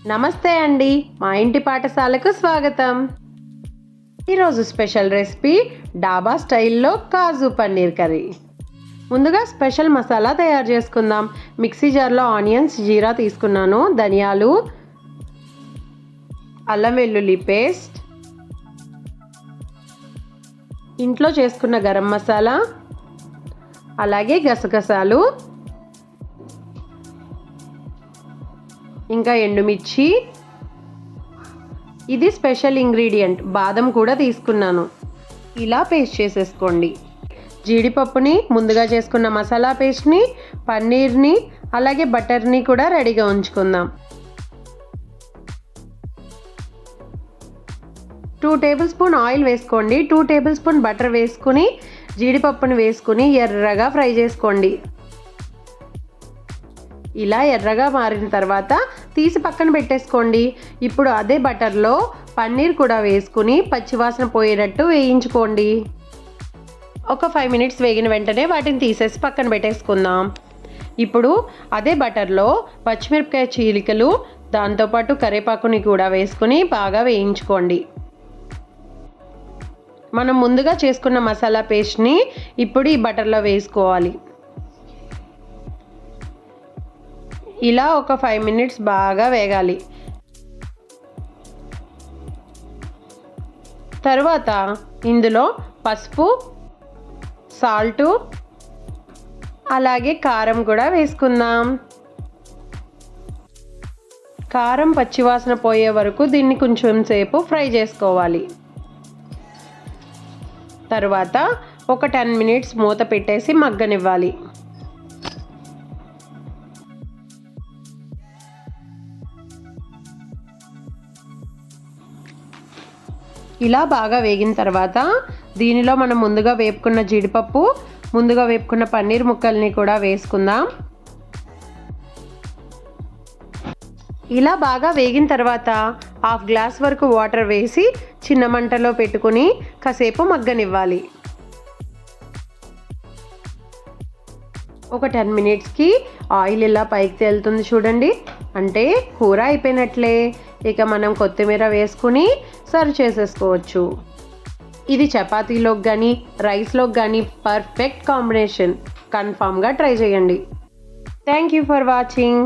నమస్తే అండి, మా ఇంటి పాఠశాలకు స్వాగతం. ఈరోజు స్పెషల్ రెసిపీ డాబా స్టైల్లో కాజు పన్నీర్ కర్రీ. ముందుగా స్పెషల్ మసాలా తయారు చేసుకుందాం. మిక్సీ జార్లో ఆనియన్స్, జీరా తీసుకున్నాను, ధనియాలు, అల్లం వెల్లుల్లి పేస్ట్, ఇంట్లో చేసుకున్న గరం మసాలా, అలాగే గసగసాలు, ఇంకా ఎండుమిర్చి, ఇది స్పెషల్ ఇంగ్రీడియంట్ బాదం కూడా తీసుకున్నాను. ఇలా పేస్ట్ చేసేసుకోండి. జీడిపప్పుని, ముందుగా చేసుకున్న మసాలా పేస్ట్ని, పన్నీర్ని, అలాగే బటర్ని కూడా రెడీగా ఉంచుకుందాం. 2 టేబుల్ స్పూన్ ఆయిల్ వేసుకోండి. 2 టేబుల్ స్పూన్ బటర్ వేసుకుని జీడిపప్పుని వేసుకుని ఎర్రగా ఫ్రై చేసుకోండి. ఇలా ఎర్రగా మారిన తర్వాత తీసి పక్కన పెట్టేసుకోండి. ఇప్పుడు అదే బటర్లో పన్నీర్ కూడా వేసుకుని పచ్చివాసన పోయేటట్టు వేయించుకోండి. ఒక 5 మినిట్స్ వేగిన వెంటనే వాటిని తీసేసి పక్కన పెట్టేసుకుందాం. ఇప్పుడు అదే బటర్లో పచ్చిమిరపకాయ చీలికలు, దాంతోపాటు కరివేపాకుని కూడా వేసుకుని బాగా వేయించుకోండి. మనం ముందుగా చేసుకున్న మసాలా పేస్ట్ని ఇప్పుడు ఈ బటర్లో వేసుకోవాలి. ఇలా ఒక 5 మినిట్స్ బాగా వేగాలి. తర్వాత ఇందులో పసుపు, సాల్టు, అలాగే కారం కూడా వేసుకుందాం. కారం పచ్చివాసన పోయే వరకు దీన్ని కొంచెం సేపు ఫ్రై చేసుకోవాలి. తర్వాత ఒక 10 మినిట్స్ మూత పెట్టేసి మగ్గనివ్వాలి. ఇలా బాగా వేగిన తర్వాత దీనిలో మనం ముందుగా వేపుకున్న జీడిపప్పు, ముందుగా వేపుకున్న పన్నీర్ ముక్కల్ని కూడా వేసుకుందాం. ఇలా బాగా వేగిన తర్వాత 1/2 గ్లాస్ వరకు వాటర్ వేసి చిన్న మంటలో పెట్టుకుని కాసేపు మగ్గనివ్వాలి. ఒక 10 మినిట్స్కి ఆయిల్ ఇలా పైకి తేలుతుంది చూడండి, అంటే కూర అయిపోయినట్లే. ఇక మనం కొత్తిమీర వేసుకుని సర్వ్ చేసేసుకోవచ్చు. ఇది చపాతీలోకి కానీ రైస్లోకి కానీ పర్ఫెక్ట్ కాంబినేషన్. కన్ఫామ్గా ట్రై చేయండి. Thank you for watching.